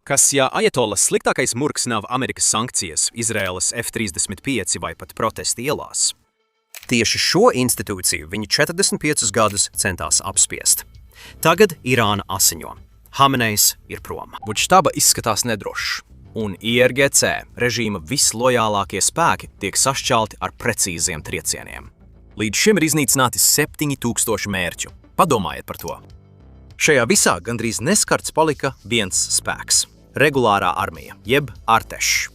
Kas, ja ajatolas sliktākais murgs nav Amerikas sankcijas, Izraēlas F-35 vai pat protesti ielās? Tieši šo institūciju viņi 45 gadus centās apspiest. Tagad Irāna asiņo. Hamenejs ir prom. Buģštaba izskatās nedrošs. Un IRGC režīma vislojālākie spēki tiek sašķelti ar precīziem triecieniem. Līdz šim ir iznīcināti 7000 mērķu. Padomājiet par to. Šajā visā gandrīz neskarts palika viens spēks – regulārā armija, jeb Arteš.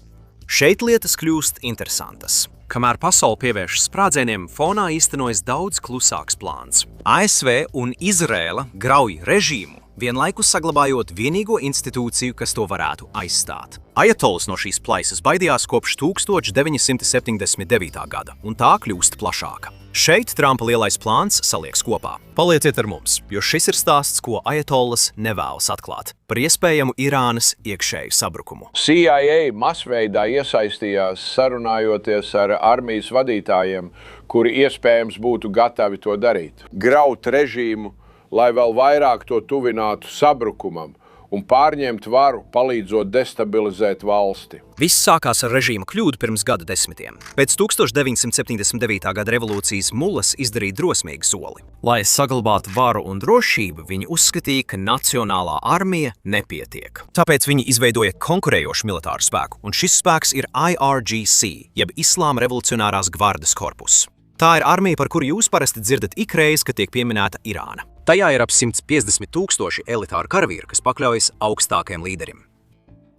Šeit lietas kļūst interesantas. Kamēr pasaule pievērš sprādzieniem, fonā īstenojas daudz klusāks plāns. ASV un Izraēla grauj režīmu, vienlaikus saglabājot vienīgo institūciju, kas to varētu aizstāt. Ajatols no šīs plaisas baidījās kopš 1979. gada, un tā kļūst plašāka. Šeit Trumpa lielais plāns salieks kopā. Palieciet ar mums, jo šis ir stāsts, ko ajatolas nevēlas atklāt par iespējamu Irānas iekšēju sabrukumu. CIA masveidā iesaistījās sarunājoties ar armijas vadītājiem, kuri iespējams būtu gatavi to darīt. Graut režīmu, lai vēl vairāk to tuvinātu sabrukumam un pārņemt varu, palīdzot destabilizēt valsti. Viss sākās ar režīma kļūdu pirms gadu desmitiem. Pēc 1979. gada revolūcijas mulas izdarīja drosmīgu soli. Lai saglabātu varu un drošību, viņi uzskatīja, ka nacionālā armija nepietiek. Tāpēc viņi izveidoja konkurējošu militāru spēku, un šis spēks ir IRGC, jeb Islāma revolucionārās gvardes korpus. Tā ir armija, par kuru jūs parasti dzirdat ikreiz, kad tiek pieminēta Irāna. Tajā ir ap 150 000 elitāru karavīru, kas pakļaujas augstākajam līderim.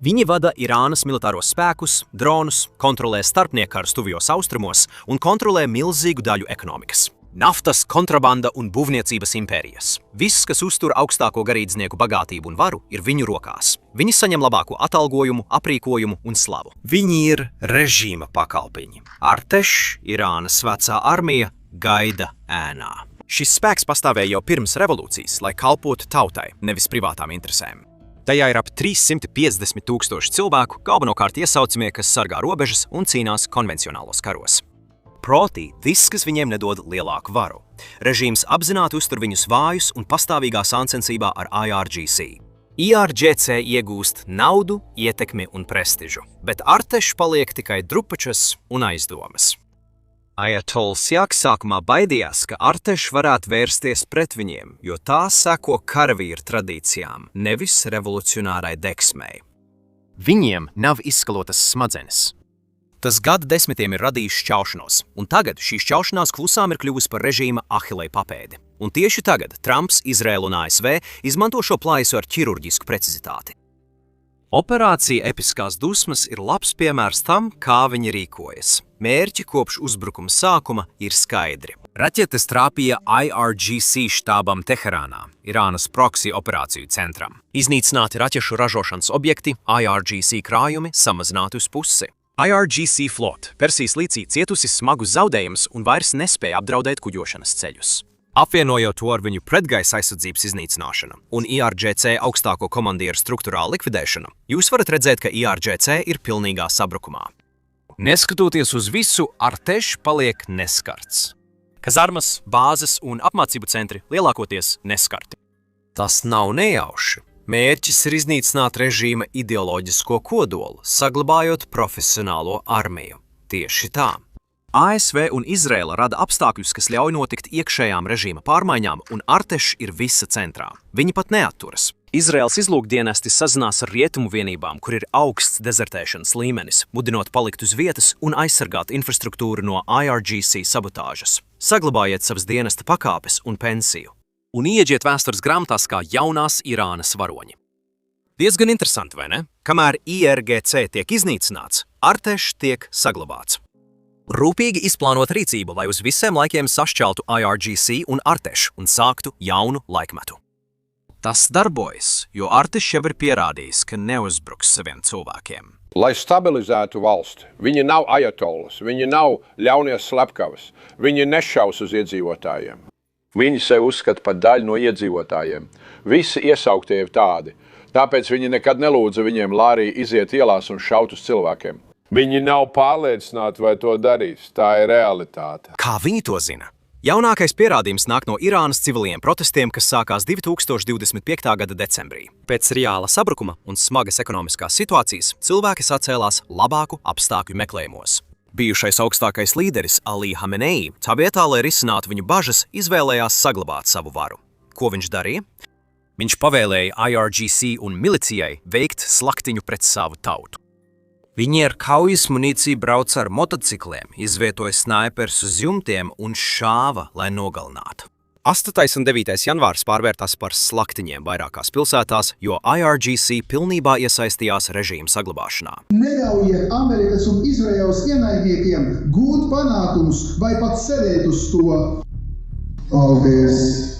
Viņi vada Irānas militāros spēkus, dronus, kontrolē starpniekaru tuvijos austrumos un kontrolē milzīgu daļu ekonomikas. Naftas, kontrabanda un būvniecības impērijas. Viss, kas uztur augstāko garīdznieku bagātību un varu, ir viņu rokās. Viņi saņem labāko atalgojumu, aprīkojumu un slavu. Viņi ir režīma pakalpiņi. Arteš, Irānas vecā armija, gaida ēnā. Šis spēks pastāvēja jau pirms revolūcijas, lai kalpotu tautai, nevis privātām interesēm. Tajā ir ap 350 000 cilvēku, galvenokārt iesaucamie, kas sargā robežas un cīnās konvencionālos karos. Proti, viss, kas viņiem nedod lielāku varu. Režīms apzināti uztur viņus vājus un pastāvīgā sāncensībā ar IRGC. IRGC iegūst naudu, ietekmi un prestižu, bet Arteš paliek tikai drupačas un aizdomas. Ajatols sākumā baidījās, ka Arteš varētu vērsties pret viņiem, jo tā seko karavīru tradīcijām, nevis revolucionārai deksmei. Viņiem nav izskalotas smadzenes. Tas gadu desmitiem ir radījis šķaušanos, un tagad šī šķaušanās klusām ir kļuvusi par režīma ahilei papēdi. Un tieši tagad Trumps, Izraēla un ASV izmanto šo plaisu ar ķirurģisku precizitāti. Operācija Episkās dusmas ir labs piemērs tam, kā viņi rīkojas. Mērķi kopš uzbrukuma sākuma ir skaidri. Raķetes trāpīja IRGC štābam Teherānā, Irānas proxy operāciju centram. Iznīcināti raķešu ražošanas objekti, IRGC krājumi samazināti uz pusi. IRGC flot Persijas līcī cietusi smagus zaudējumus un vairs nespēja apdraudēt kuģošanas ceļus. Apvienojot to ar viņu pretgaisa aizsardzības iznīcināšanu un IRGC augstāko komandieru struktūrālu likvidēšanu, jūs varat redzēt, ka IRGC ir pilnīgā sabrukumā. Neskatoties uz visu, Arteš paliek neskarts. Kazarmas, bāzes un apmācību centri lielākoties neskarti. Tas nav nejauši. Mērķis ir iznīcināt režīma ideoloģisko kodolu, saglabājot profesionālo armiju. Tieši tā. ASV un Izraēla rada apstākļus, kas ļauj notikt iekšējām režīma pārmaiņām, un Arteš ir visa centrā. Viņi pat neatturas. Izraēlas izlūkdienesti sazinās ar rietumu vienībām, kur ir augsts dezertēšanas līmenis, mudinot palikt uz vietas un aizsargāt infrastruktūru no IRGC sabotāžas. Saglabājiet savas dienesta pakāpes un pensiju. Un ieģiet vēstures grāmatās kā jaunās Irānas varoņi. Diezgan interesanti, vai ne? Kamēr IRGC tiek iznīcināts, Arteš tiek saglabāts. Rūpīgi izplānot rīcību, lai uz visiem laikiem sašķeltu IRGC un Arteš un sāktu jaunu laikmetu. Tas darbojas, jo Arteš jau ir pierādījis, ka neuzbruks saviem cilvēkiem. Lai stabilizētu valsti, viņi nav ajatolas, viņi nav ļaunie slepkavas, viņi nešaus uz iedzīvotājiem. Viņi sev uzskata par daļu no iedzīvotājiem. Visi iesauktie ir tādi, tāpēc viņi nekad nelūdza viņiem lārī iziet ielās un šaut uz cilvēkiem. Viņi nav pārliecināti, vai to darīs. Tā ir realitāte. Kā viņi to zina? Jaunākais pierādījums nāk no Irānas civiliem protestiem, kas sākās 2025. gada decembrī. Pēc reāla sabrukuma un smagas ekonomiskās situācijas cilvēki sacēlās labāku apstākļu meklējumos. Bijušais augstākais līderis Ali Hamenei tā vietā, lai risinātu viņu bažas, izvēlējās saglabāt savu varu. Ko viņš darīja? Viņš pavēlēja IRGC un milicijai veikt slaktiņu pret savu tautu. Viņi ar kaujas munīciju brauca ar motocikliem, izvietoja snaiperus uz jumtiem un šāva, lai nogalinātu. 8. un 9. janvārs pārvērtās par slaktiņiem vairākās pilsētās, jo IRGC pilnībā iesaistījās režīma saglabāšanā. Neļaujiet Amerikas un Izraēlas ienaidniekiem gūt panākumus vai pat sēdēt uz to. Paldies!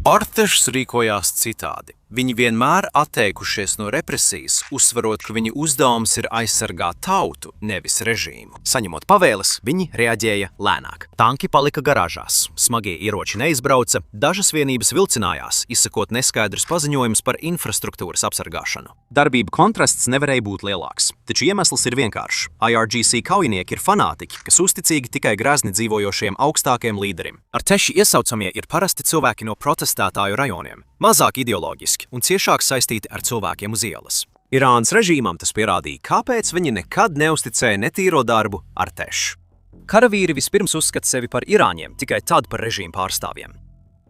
Artešs rīkojās citādi. Viņi vienmēr atteikušies no represijas, uzsverot, ka viņu uzdevums ir aizsargāt tautu, nevis režīmu. Saņemot pavēles, viņi reaģēja lēnāk. Tanki palika garāžās, smagie ieroči neizbrauca, dažas vienības vilcinājās, izsakot neskaidrus paziņojumus par infrastruktūras apsargāšanu. Darbību kontrasts nevarēja būt lielāks, taču iemesls ir vienkāršs. IRGC kaujinieki ir fanātiķi, kas uzticīgi tikai grezni dzīvojošiem augstākiem līderim. Arteši iesaucamie ir parasti cilvēki no protestētāju rajoniem, mazāk ideoloģiski un ciešāk saistīti ar cilvēkiem uz ielas. Irānas režīmam tas pierādīja, kāpēc viņi nekad neuzticēja netīro darbu Artešu. Karavīri vispirms uzskata sevi par irāņiem, tikai tad par režīmu pārstāvjiem.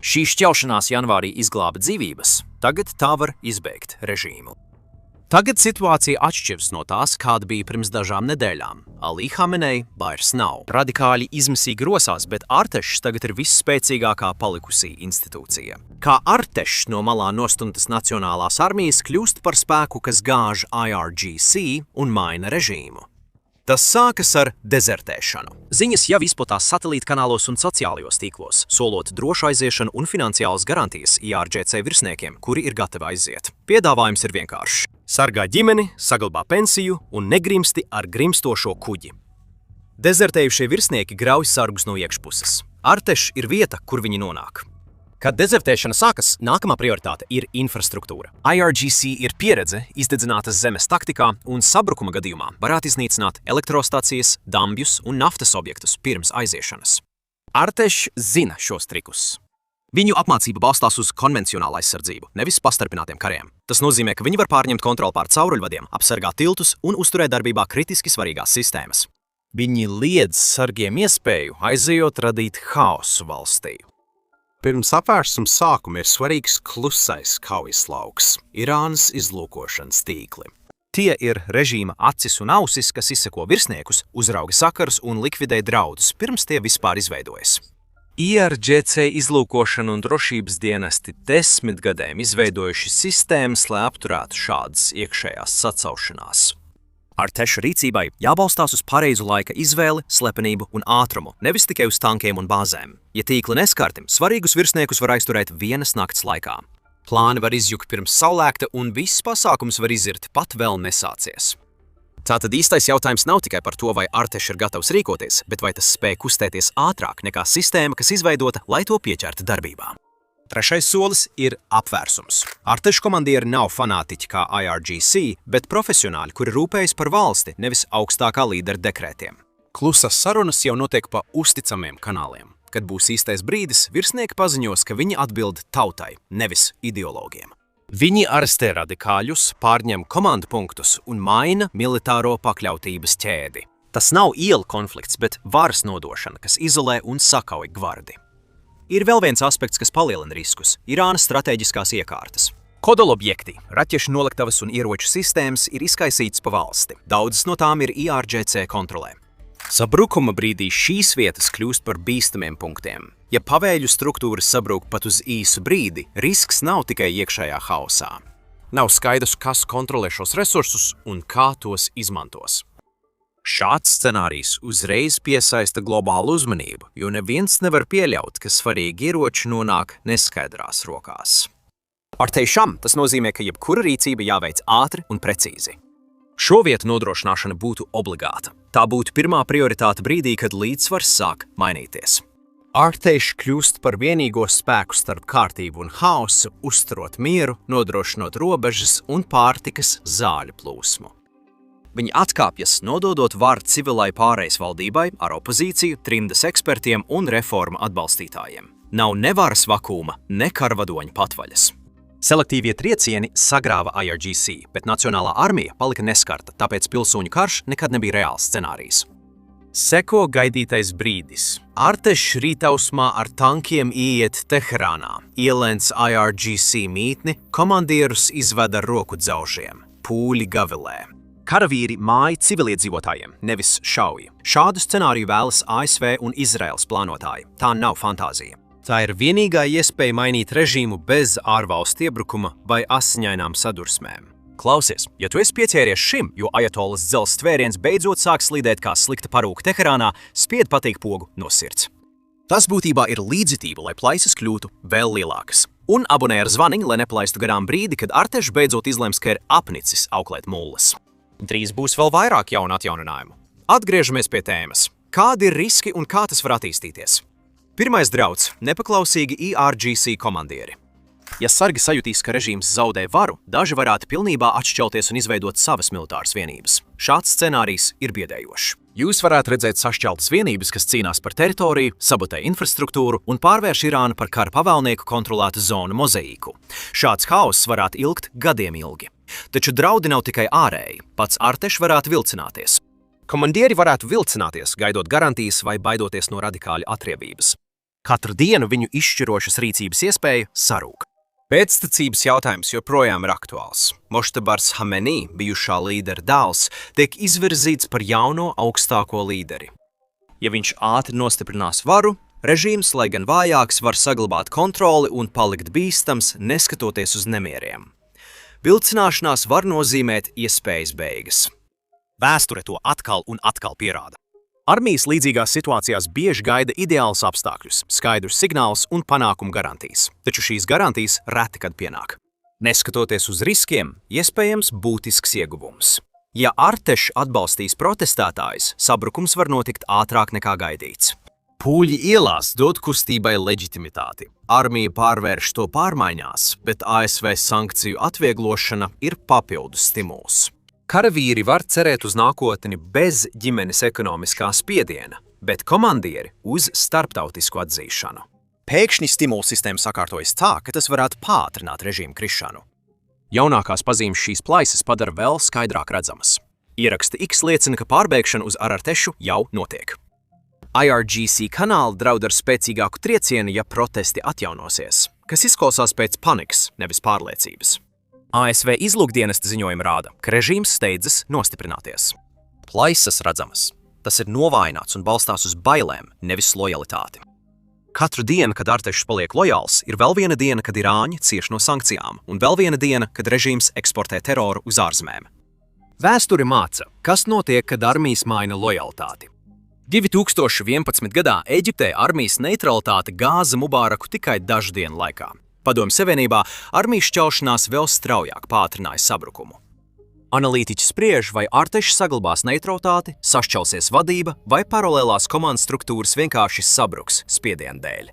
Šī šķelšanās janvārī izglāba dzīvības, tagad tā var izbeigt režīmu. Tagad situācija atšķiras no tās, kāda bija pirms dažām nedēļām. Ali Hamenei vairs nav. Radikāļi izmisīgi rosās, bet Artešs tagad ir visspēcīgākā palikusī institūcija. Kā Artešs no malā nostumtas Nacionālās armijas kļūst par spēku, kas gāž IRGC un maina režīmu. Tas sākas ar dezertēšanu. Ziņas jau izplatās satelīta kanālos un sociālajos tīklos, solot drošu aiziešanu un finansiālas garantijas IRGC virsniekiem, kuri ir gatavi aiziet. Piedāvājums ir vienkāršs. Sargā ģimeni, saglabā pensiju un negrimsti ar grimstošo kuģi. Dezertējušie virsnieki grauj sargus no iekšpuses. Artešs ir vieta, kur viņi nonāk. Kad dezertēšana sākas, nākamā prioritāte ir infrastruktūra. IRGC ir pieredze izdedzinātas zemes taktikā un sabrukuma gadījumā varētu iznīcināt elektrostacijas, dambjus un naftas objektus pirms aiziešanas. Artešs zina šos trikus. Viņu apmācība balstās uz konvencionālu aizsardzību, nevis pastarpinātiem kariem. Tas nozīmē, ka viņi var pārņemt kontroli pār cauruļvadiem, apsargāt tiltus un uzturēt darbībā kritiski svarīgās sistēmas. Viņi liedz sargiem iespēju aizejot radīt haosu valstī. Pirms apvērsuma sākuma ir svarīgs klusais kaujas lauks – Irānas izlūkošanas tīkli. Tie ir režīma acis un ausis, kas izseko virsniekus, uzrauga sakarus un likvidē draudus, pirms tie vispār izveidojas. IRGC izlūkošana un drošības dienesti 10 gadiem izveidojuši sistēmas, lai apturētu šādas iekšējās sacaušanās. Arteša rīcībai jābalstās uz pareizu laika izvēli, slepenību un ātrumu, nevis tikai uz tankiem un bāzēm. Ja tīkli neskarti, svarīgus virsniekus var aizturēt vienas nakts laikā. Plāni var izjukt pirms saulēkta un viss pasākums var izirt pat vēl nesācies. Tātad īstais jautājums nav tikai par to, vai Artešs ir gatavs rīkoties, bet vai tas spēj kustēties ātrāk nekā sistēma, kas izveidota, lai to pieķertu darbībā. Trešais solis ir apvērsums. Arteša komandieri nav fanātiķi kā IRGC, bet profesionāļi, kuri rūpējas par valsti, nevis augstākā līdera dekrētiem. Klusas sarunas jau notiek pa uzticamiem kanāliem. Kad būs īstais brīdis, virsnieki paziņos, ka viņi atbild tautai, nevis ideologiem. Viņi arestē radikāļus, pārņem komandu punktus un maina militāro pakļautības ķēdi. Tas nav ielu konflikts, bet varas nodošana, kas izolē un sakauj gvardi. Ir vēl viens aspekts, kas palielina riskus – Irānas stratēģiskās iekārtas. Kodolobjekti, raķešu noliktavas un ieroču sistēmas ir izkaisītas pa valsti. Daudzas no tām ir IRGC kontrolē. Sabrukuma brīdī šīs vietas kļūst par bīstamiem punktiem. Ja pavēļu struktūras sabrūk pat uz īsu brīdi, risks nav tikai iekšējā haosā. Nav skaidrs, kas kontrolē šos resursus un kā tos izmantos. Šāds scenārijs uzreiz piesaista globālu uzmanību, jo neviens nevar pieļaut, ka svarīgi ieroči nonāk neskaidrās rokās. Artešam tas nozīmē, ka jebkura rīcība jāveic ātri un precīzi. Šo vietu nodrošināšana būtu obligāta. Tā būtu pirmā prioritāte brīdī, kad līdzsvars sāk mainīties. Artešs kļūst par vienīgo spēku starp kārtību un haosu, uzturot mieru, nodrošinot robežas un pārtikas zāļu plūsmu. Viņi atkāpjas, nododot varu civilai pārejas valdībai ar opozīciju, trimdas ekspertiem un reformu atbalstītājiem. Nav ne varas vakuma, ne karvadoņu patvaļas. Selektīvie triecieni sagrāva IRGC, bet Nacionālā armija palika neskarta, tāpēc pilsoņu karš nekad nebija reāls scenārijs. Seko gaidītais brīdis. Artešs rītausmā ar tankiem ieiet Teherānā, ielēns IRGC mītni, komandierus izveda roku dzaužiem, pūļi gavilē. Karavīri māja civiliedzīvotājiem, nevis šauja. Šādu scenāriju vēlas ASV un Izraels plānotāji. Tā nav fantāzija. Tā ir vienīgā iespēja mainīt režīmu bez ārvalstu iebrukuma vai asiņainām sadursmēm. Klausies, ja tu esi pieķēries šim, jo ajatolas dzelzs tvēriens beidzot sāk slīdēt kā slikta parūka Teherānā, spied pateikt pogu no sirds. Tas būtībā ir līdzjūtība, lai plaisas kļūtu vēl lielākas. Un abonē ar zvaniņu, lai nepalaistu garām brīdi, kad Artešs beidzot izlems, ka ir apnicis auklēt mulles. Drīz būs vēl vairāk jaunu atjauninājumu. Atgriežamies pie tēmas. Kādi ir riski un kā tas var attīstīties? Pirmais drauds – nepaklausīgi IRGC komandieri. Ja sargi sajutīs, ka režīms zaudē varu, daži varētu pilnībā atšķelties un izveidot savas militāras vienības. Šāds scenārijs ir biedējošs. Jūs varētu redzēt sašķeltas vienības, kas cīnās par teritoriju, sabotē infrastruktūru un pārvērš Irānu par kara pavēlnieku kontrolētu zonu mozaīku. Šāds haoss varētu ilgt gadiem ilgi. Taču draudi nav tikai ārēji, pats Artešs varētu vilcināties. Komandieri varētu vilcināties, gaidot garantijas vai baidoties no radikāļu atriebības. Katru dienu viņu izšķirošas rīcības iespēja sarūk. Pēctecības jautājums joprojām ir aktuāls. Moštabars Hamenī, bijušā līdera dēls, tiek izvirzīts par jauno augstāko līderi. Ja viņš ātri nostiprinās varu, režīms, lai gan vājāks, var saglabāt kontroli un palikt bīstams, neskatoties uz nemieriem. Vilcināšanās var nozīmēt iespējas beigas. Vēsture to atkal un atkal pierāda. Armijas līdzīgās situācijās bieži gaida ideālus apstākļus, skaidrus signālus un panākumu garantijas, taču šīs garantijas reti kad pienāk. Neskatoties uz riskiem, iespējams būtisks ieguvums. Ja Artešs atbalstīs protestētājus, sabrukums var notikt ātrāk nekā gaidīts. Pūļi ielās dod kustībai leģitimitāti. Armija pārvērš to pārmaiņās, bet ASV sankciju atvieglošana ir papildus stimuls. Karavīri var cerēt uz nākotni bez ģimenes ekonomiskā spiediena, bet komandieri uz starptautisku atzīšanu. Pēkšņi stimulu sistēma sakārtojas tā, ka tas varētu pātrināt režīmu krišanu. Jaunākās pazīmes šīs plaisas padara vēl skaidrāk redzamas. Ieraksti X liecina, ka pārbēgšana uz Artešu jau notiek. IRGC kanāli draud ar spēcīgāku triecienu, ja protesti atjaunosies, kas izklausās pēc panikas, nevis pārliecības. ASV izlūkdienesta ziņojumi rāda, ka režīms steidzas nostiprināties. Plaisas redzamas. Tas ir novājināts un balstās uz bailēm, nevis lojalitāti. Katru dienu, kad Artešs paliek lojāls, ir vēl viena diena, kad Irāņi cieš no sankcijām, un vēl viena diena, kad režīms eksportē teroru uz ārzemēm. Vēsture māca, kas notiek, kad armijas maina lojalitāti. 2011. gadā Eģiptē armijas neutralitāte gāza Mubāraku tikai dažu dienu laikā. Padomju Savienībā armijas šķelšanās vēl straujāk pātrināja sabrukumu. Analītiķi spriež, vai Artešs saglabās neutralitāti, sašķelsies vadība vai paralēlās komandas struktūras vienkārši sabruks spiediena dēļ.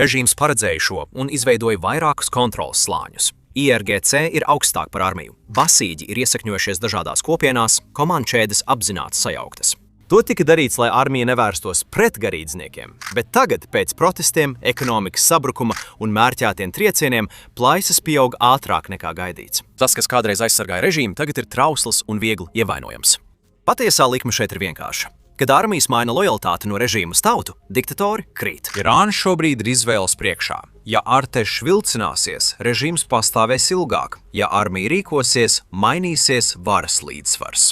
Režīms paredzēja šo un izveidoja vairākus kontroles slāņus. IRGC ir augstāk par armiju. Basīģi ir iesakņojušies dažādās kopienās, komandšēdes apzināti sajauktas. To tika darīts, lai armija nevērstos pret garīdzniekiem, bet tagad, pēc protestiem, ekonomikas sabrukuma un mērķētiem triecieniem, plaisas pieaug ātrāk nekā gaidīts. Tas, kas kādreiz aizsargāja režīmu, tagad ir trausls un viegli ievainojams. Patiesā likme šeit ir vienkārša. Kad armijas maina lojalitāti no režīma uz tautu, diktatori krīt. Irāna šobrīd ir izvēles priekšā. Ja Artešs vilcināsies, režīms pastāvēs ilgāk. Ja armija rīkosies, mainīsies varas līdzsvars.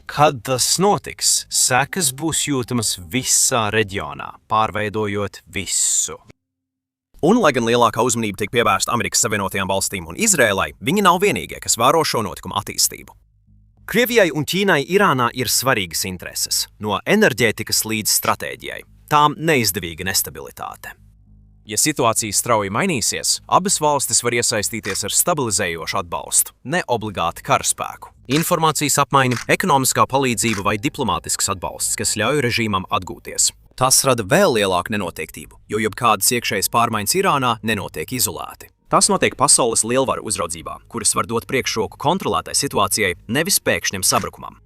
Kad tas notiks, sekas būs jūtamas visā reģionā, pārveidojot visu. Un, lai gan lielākā uzmanība tiek pievērsta Amerikas Savienotajām valstīm un Izrēlai, viņi nav vienīgie, kas vēro šo notikumu attīstību. Krievijai un Ķīnai Irānā ir svarīgas intereses, no enerģētikas līdz stratēģijai. Tām neizdevīga nestabilitāte. Ja situācija strauji mainīsies, abas valstis var iesaistīties ar stabilizējošu atbalstu, ne obligāti karaspēku. Informācijas apmaiņa, ekonomiskā palīdzība vai diplomātisks atbalsts, kas ļauj režīmam atgūties. Tas rada vēl lielāku nenoteiktību, jo jebkādas iekšējas pārmaiņas Irānā nenotiek izolēti. Tas notiek pasaules lielvaru uzraudzībā, kuras var dot priekšroku kontrolētai situācijai, nevis pēkšņam sabrukumam.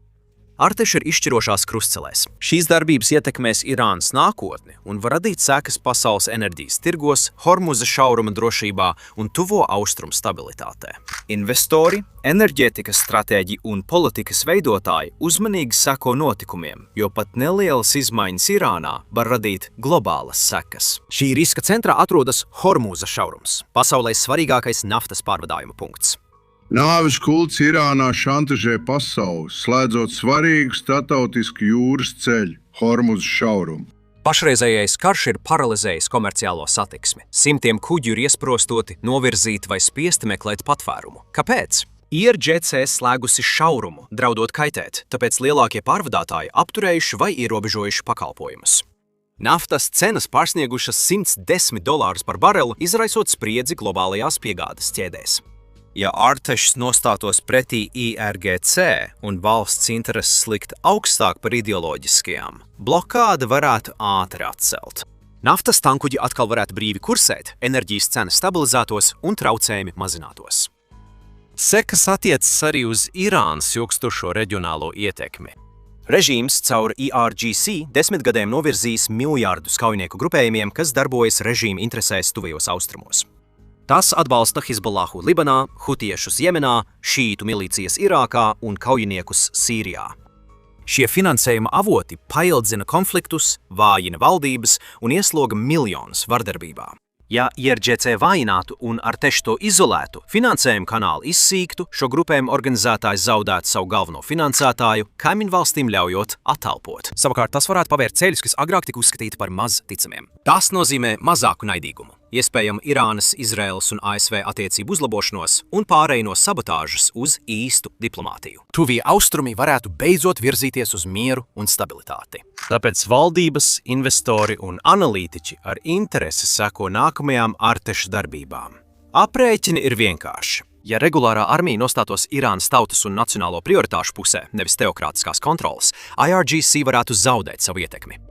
Arteši ir izšķirošās krustcelēs. Šīs darbības ietekmēs Irānas nākotni un var radīt sekas pasaules enerģijas tirgos, Hormuza šauruma drošībā un tuvo austrumu stabilitātē. Investori, enerģētikas stratēģi un politikas veidotāji uzmanīgi seko notikumiem, jo pat nelielas izmaiņas Irānā var radīt globālas sekas. Šī riska centrā atrodas Hormuza šaurums, pasaulē svarīgākais naftas pārvadājuma punkts. Nāves kults Irānā šantažē pasauli, slēdzot svarīgu starptautisku jūras ceļu – Hormuza šaurumu. Pašreizējais karš ir paralizējis komerciālo satiksmi. Simtiem kuģu ir iesprostoti, novirzīti vai spiesti meklēt patvērumu. Kāpēc? IRGC slēgusi šaurumu, draudot kaitēt, tāpēc lielākie pārvadātāji apturējuši vai ierobežojuši pakalpojumus. Naftas cenas pārsniegušas $110 par barelu, izraisot spriedzi globālajās piegādes ķēdēs. Ja Artešs nostātos pretī IRGC un valsts intereses likt augstāk par ideoloģiskajām, blokāde varētu ātri atcelt. Naftas tankuģi atkal varētu brīvi kursēt, enerģijas cenas stabilizētos un traucējumi mazinātos. Sekas attiecas arī uz Irānas ilgstošo reģionālo ietekmi. Režīms caur IRGC 10 gadiem novirzīs miljārdus kaujinieku grupējumiem, kas darbojas režīma interesēs tuvajos austrumos. Tas atbalsta Hizballahu Libanā, hutiešus Jemenā, šītu milīcijas Irākā un kaujiniekus Sīrijā. Šie finansējuma avoti paildzina konfliktus, vājina valdības un iesloga miljonus vardarbībā. Ja IRGC vājinātu un Arteši to izolētu, finansējuma kanāli izsīktu, šo grupējumu organizētājs zaudētu savu galveno finansētāju, kaimiņvalstīm ļaujot attelpot. Savukārt tas varētu pavērt ceļus, kas agrāk tika uzskatīti par maz ticamiem. Tas nozīmē mazāku naidīgumu, iespējama Irānas, Izraēlas un ASV attiecību uzlabošanos un pārēju no sabotāžas uz īstu diplomātiju. Tuvie austrumi varētu beidzot virzīties uz mieru un stabilitāti. Tāpēc valdības, investori un analītiķi ar interesi seko nākamajām Arteša darbībām. Aprēķini ir vienkārši. Ja regulārā armija nostātos Irānas tautas un nacionālo prioritāšu pusē, nevis teokrātiskās kontrolas, IRGC varētu zaudēt savu ietekmi.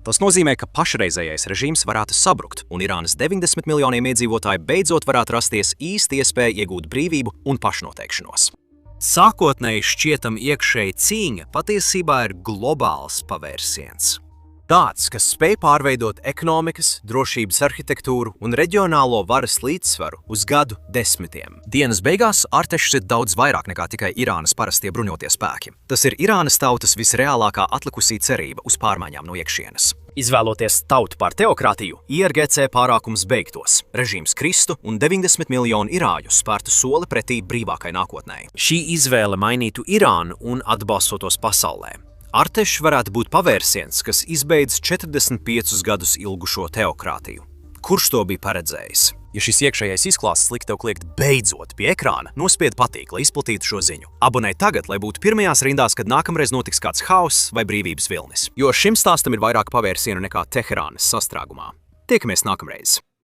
Tas nozīmē, ka pašreizējais režīms varētu sabrukt, un Irānas 90 miljoniem iedzīvotāju beidzot varētu rasties īsta iespēja iegūt brīvību un pašnoteikšanos. Sākotnēji šķietama iekšēja cīņa patiesībā ir globāls pavērsiens. Tāds, kas spēj pārveidot ekonomikas, drošības arhitektūru un reģionālo varas līdzsvaru uz gadu desmitiem. Dienas beigās Artešs ir daudz vairāk nekā tikai Irānas parastie bruņotie spēki. Tas ir Irānas tautas visreālākā atlikusī cerība uz pārmaiņām no iekšienes. Izvēloties tautu par teokrātiju, IRGC pārākums beigtos, režīms kristu un 90 miljonu irāņu spērtu soli pretī brīvākai nākotnē. Šī izvēle mainītu Irānu un atbalstotos pasaulē. Artešs varētu būt pavērsiens, kas izbeidz 45 gadus ilgušo teokrātiju. Kurš to bija paredzējis? Ja šis iekšējais izklāsts liek tev kliegt beidzot pie ekrāna, nospied patīk, lai izplatītu šo ziņu. Abonē tagad, lai būtu pirmajās rindās, kad nākamreiz notiks kāds hauss vai brīvības vilnis. Jo šim stāstam ir vairāk pavērsienu nekā Teherānas sastrēgumā. Tiekamies nākamreiz!